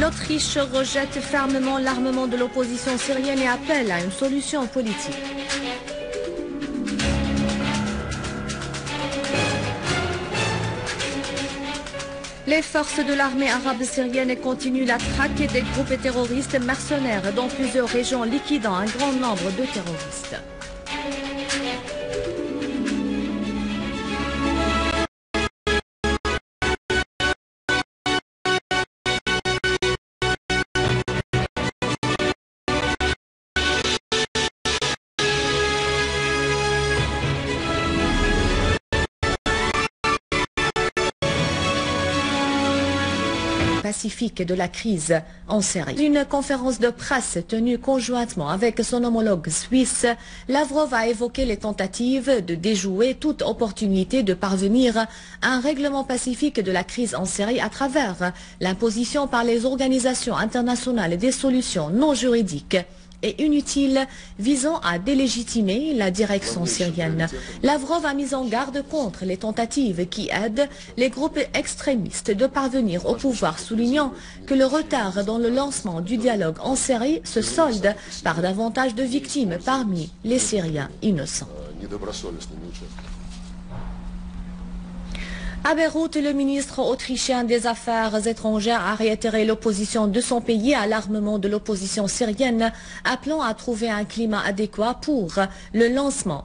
L'Autriche rejette fermement l'armement de l'opposition syrienne et appelle à une solution politique. Les forces de l'armée arabe syrienne continuent la traque des groupes terroristes mercenaires dans plusieurs régions, liquidant un grand nombre de terroristes. Pacifique de la crise en Syrie. Une conférence de presse tenue conjointement avec son homologue suisse, Lavrov a évoqué les tentatives de déjouer toute opportunité de parvenir à un règlement pacifique de la crise en Syrie à travers l'imposition par les organisations internationales des solutions non juridiques et inutile visant à délégitimer la direction syrienne. Lavrov a mis en garde contre les tentatives qui aident les groupes extrémistes de parvenir au pouvoir, soulignant que le retard dans le lancement du dialogue en Syrie se solde par davantage de victimes parmi les Syriens innocents. À Beyrouth, le ministre autrichien des Affaires étrangères a réitéré l'opposition de son pays à l'armement de l'opposition syrienne, appelant à trouver un climat adéquat pour le lancement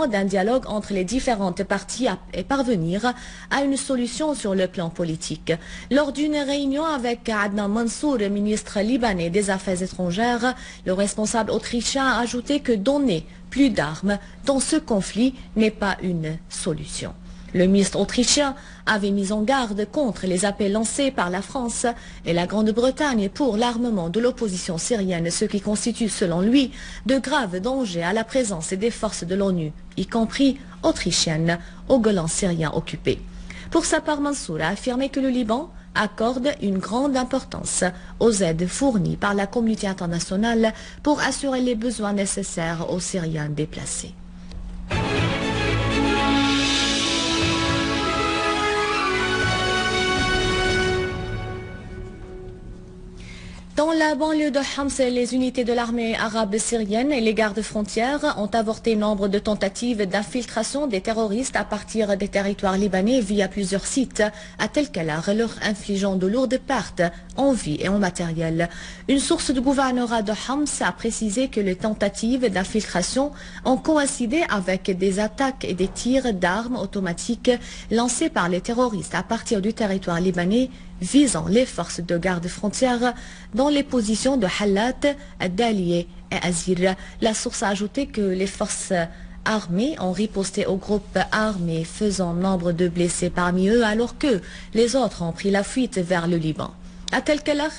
d'un dialogue entre les différentes parties et parvenir à une solution sur le plan politique. Lors d'une réunion avec Adnan Mansour, ministre libanais des Affaires étrangères, le responsable autrichien a ajouté que donner plus d'armes dans ce conflit n'est pas une solution. Le ministre autrichien avait mis en garde contre les appels lancés par la France et la Grande-Bretagne pour l'armement de l'opposition syrienne, ce qui constitue selon lui de graves dangers à la présence des forces de l'ONU, y compris autrichiennes, au Golan syrien occupé. Pour sa part, Mansour a affirmé que le Liban accorde une grande importance aux aides fournies par la communauté internationale pour assurer les besoins nécessaires aux Syriens déplacés. Dans la banlieue de Homs, les unités de l'armée arabe syrienne et les gardes-frontières ont avorté nombre de tentatives d'infiltration des terroristes à partir des territoires libanais via plusieurs sites à Tel Kalar, leur infligeant de lourdes pertes en vie et en matériel. Une source du gouvernorat de Homs a précisé que les tentatives d'infiltration ont coïncidé avec des attaques et des tirs d'armes automatiques lancés par les terroristes à partir du territoire libanais visant les forces de garde-frontières dans les positions de Halat, Dalié et Azir. La source a ajouté que les forces armées ont riposté aux groupes armés, faisant nombre de blessés parmi eux, alors que les autres ont pris la fuite vers le Liban. À Tel Kalar,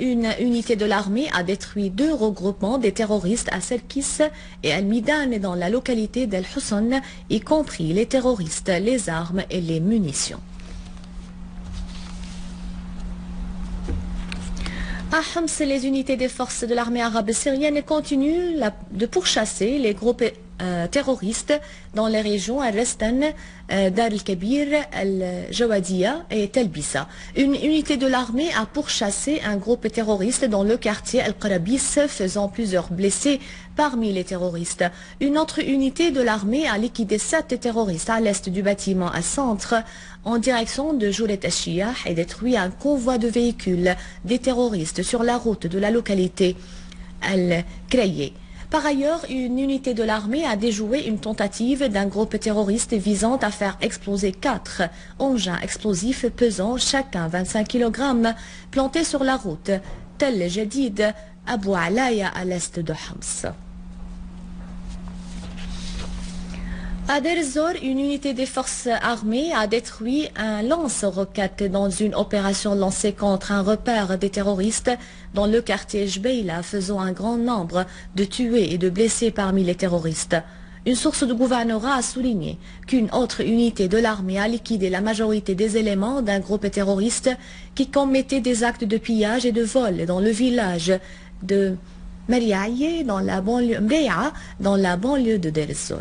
une unité de l'armée a détruit 2 regroupements des terroristes à Selkis et Al-Midan dans la localité d'El Husson, y compris les terroristes, les armes et les munitions. À Homs, les unités des forces de l'armée arabe syrienne continuent de pourchasser les groupes terroristes dans les régions Al-Restan, Dar el-Kabir, Al-Jawadiya et Tel Bissa. Une unité de l'armée a pourchassé un groupe terroriste dans le quartier Al-Qarabis, faisant plusieurs blessés parmi les terroristes. Une autre unité de l'armée a liquidé 7 terroristes à l'est du bâtiment à centre en direction de Joulet al-Shiyah et détruit un convoi de véhicules des terroristes sur la route de la localité Al-Krayé. Par ailleurs, une unité de l'armée a déjoué une tentative d'un groupe terroriste visant à faire exploser 4 engins explosifs pesant chacun 25 kg plantés sur la route Tel Jadid Abou Alaya à l'est de Homs. À Deir ez-Zor, une unité des forces armées a détruit un lance-roquettes dans une opération lancée contre un repère des terroristes dans le quartier Jbeila, faisant un grand nombre de tués et de blessés parmi les terroristes. Une source du gouvernorat a souligné qu'une autre unité de l'armée a liquidé la majorité des éléments d'un groupe terroriste qui commettait des actes de pillage et de vol dans le village de Meriaye, dans la banlieue de Deir ez-Zor.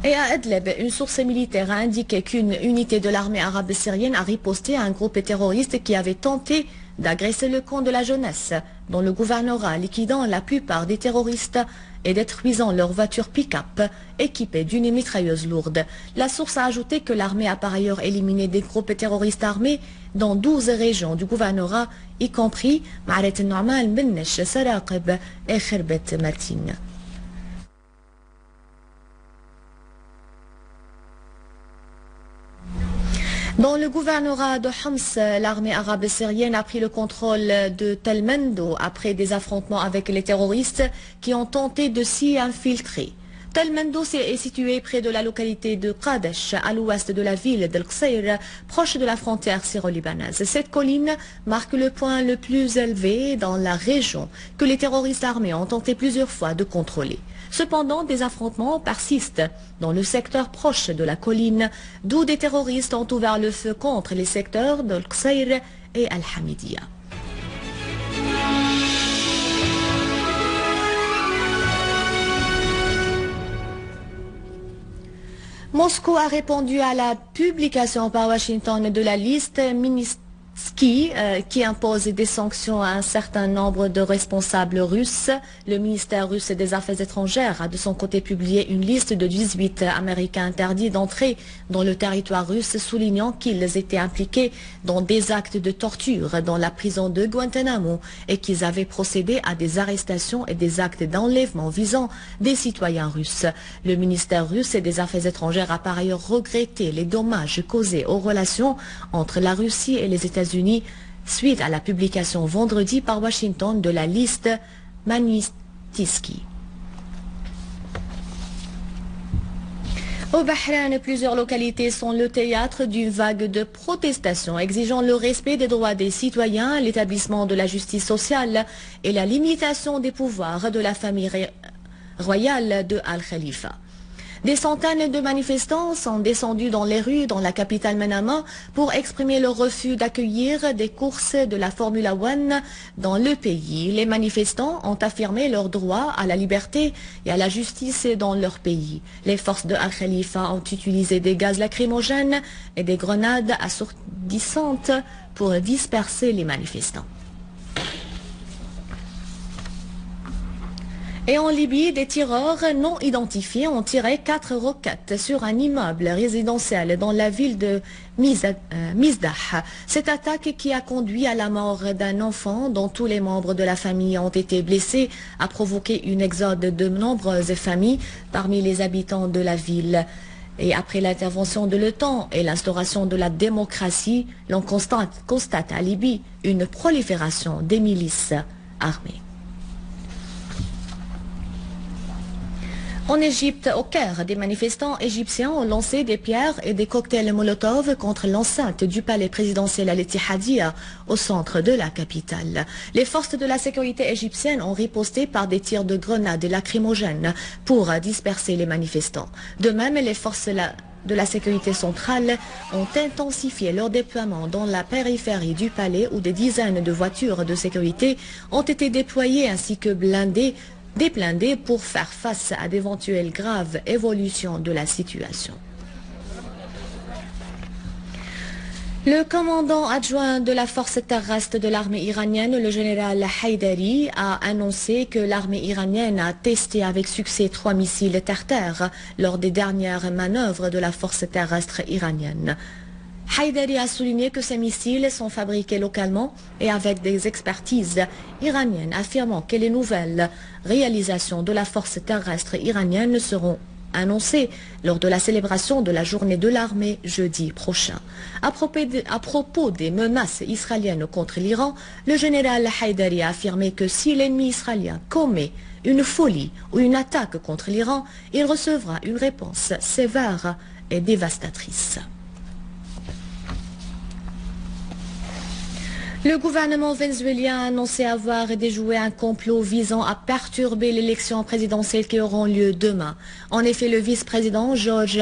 Et à Idlib, une source militaire a indiqué qu'une unité de l'armée arabe syrienne a riposté à un groupe terroriste qui avait tenté d'agresser le camp de la jeunesse dans le gouvernorat, liquidant la plupart des terroristes et détruisant leur voiture pick-up équipée d'une mitrailleuse lourde. La source a ajouté que l'armée a par ailleurs éliminé des groupes terroristes armés dans 12 régions du gouvernorat, y compris Ma'aret al-Nu'man, Bennesh, Saraqib et Khirbet Matin. Dans le gouvernorat de Homs, l'armée arabe syrienne a pris le contrôle de Tel Mendo après des affrontements avec les terroristes qui ont tenté de s'y infiltrer. Tel Mendo est situé près de la localité de Qadesh, à l'ouest de la ville d'El Qsayr, proche de la frontière syro-libanaise. Cette colline marque le point le plus élevé dans la région que les terroristes armés ont tenté plusieurs fois de contrôler. Cependant, des affrontements persistent dans le secteur proche de la colline, d'où des terroristes ont ouvert le feu contre les secteurs d'El Qsayr et Al-Hamidiyya. Moscou a répondu à la publication par Washington de la liste Minsky qui impose des sanctions à un certain nombre de responsables russes. Le ministère russe des Affaires étrangères a de son côté publié une liste de 18 Américains interdits d'entrer dans le territoire russe, soulignant qu'ils étaient impliqués dans des actes de torture dans la prison de Guantanamo et qu'ils avaient procédé à des arrestations et des actes d'enlèvement visant des citoyens russes. Le ministère russe des Affaires étrangères a par ailleurs regretté les dommages causés aux relations entre la Russie et les États-Unis suite à la publication vendredi par Washington de la liste Magnitsky. Au Bahreïn, plusieurs localités sont le théâtre d'une vague de protestations exigeant le respect des droits des citoyens, l'établissement de la justice sociale et la limitation des pouvoirs de la famille royale de Al-Khalifa. Des centaines de manifestants sont descendus dans les rues dans la capitale Manama pour exprimer leur refus d'accueillir des courses de la Formula One dans le pays. Les manifestants ont affirmé leur droit à la liberté et à la justice dans leur pays. Les forces de Al-Khalifa ont utilisé des gaz lacrymogènes et des grenades assourdissantes pour disperser les manifestants. Et en Libye, des tireurs non identifiés ont tiré 4 roquettes sur un immeuble résidentiel dans la ville de Mizdah. Cette attaque qui a conduit à la mort d'un enfant dont tous les membres de la famille ont été blessés a provoqué une exode de nombreuses familles parmi les habitants de la ville. Et après l'intervention de l'OTAN et l'instauration de la démocratie, l'on constate à Libye une prolifération des milices armées. En Égypte, au Caire, des manifestants égyptiens ont lancé des pierres et des cocktails Molotov contre l'enceinte du palais présidentiel Al-Ittihadiyya au centre de la capitale. Les forces de la sécurité égyptienne ont riposté par des tirs de grenades et lacrymogènes pour disperser les manifestants. De même, les forces de la sécurité centrale ont intensifié leur déploiement dans la périphérie du palais où des dizaines de voitures de sécurité ont été déployées ainsi que des blindés pour faire face à d'éventuelles graves évolutions de la situation. Le commandant adjoint de la force terrestre de l'armée iranienne, le général Haïdari, a annoncé que l'armée iranienne a testé avec succès 3 missiles terre-terre lors des dernières manœuvres de la force terrestre iranienne. Haïdari a souligné que ces missiles sont fabriqués localement et avec des expertises iraniennes, affirmant que les nouvelles réalisations de la force terrestre iranienne seront annoncées lors de la célébration de la journée de l'armée jeudi prochain. À propos des menaces israéliennes contre l'Iran, le général Haïdari a affirmé que si l'ennemi israélien commet une folie ou une attaque contre l'Iran, il recevra une réponse sévère et dévastatrice. Le gouvernement vénézuélien a annoncé avoir déjoué un complot visant à perturber l'élection présidentielle qui aura lieu demain. En effet, le vice-président Jorge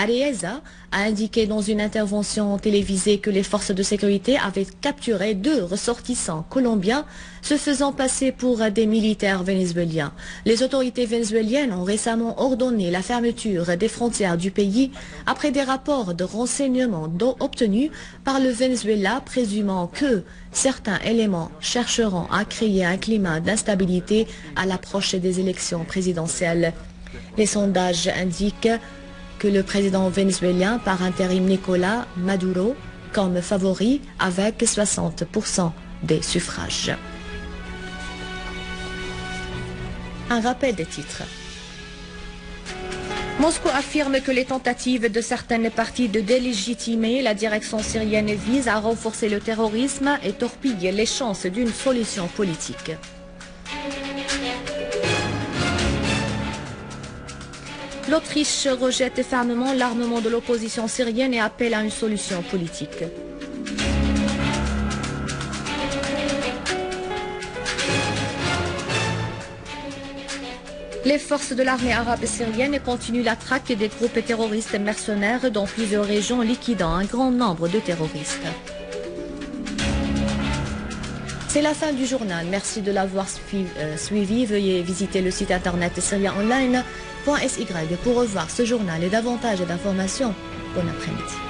Areza a indiqué dans une intervention télévisée que les forces de sécurité avaient capturé 2 ressortissants colombiens se faisant passer pour des militaires vénézuéliens. Les autorités vénézuéliennes ont récemment ordonné la fermeture des frontières du pays après des rapports de renseignement obtenus par le Venezuela présumant que certains éléments chercheront à créer un climat d'instabilité à l'approche des élections présidentielles. Les sondages indiquent que le président vénézuélien par intérim Nicolás Maduro comme favori avec 60% des suffrages. Un rappel des titres. Moscou affirme que les tentatives de certaines parties de délégitimer la direction syrienne visent à renforcer le terrorisme et torpillent les chances d'une solution politique. L'Autriche rejette fermement l'armement de l'opposition syrienne et appelle à une solution politique. Les forces de l'armée arabe syrienne continuent la traque des groupes terroristes mercenaires dans plusieurs régions, liquidant un grand nombre de terroristes. C'est la fin du journal. Merci de l'avoir suivi. Veuillez visiter le site internet syriaonline.sy pour revoir ce journal et davantage d'informations. Bon après-midi.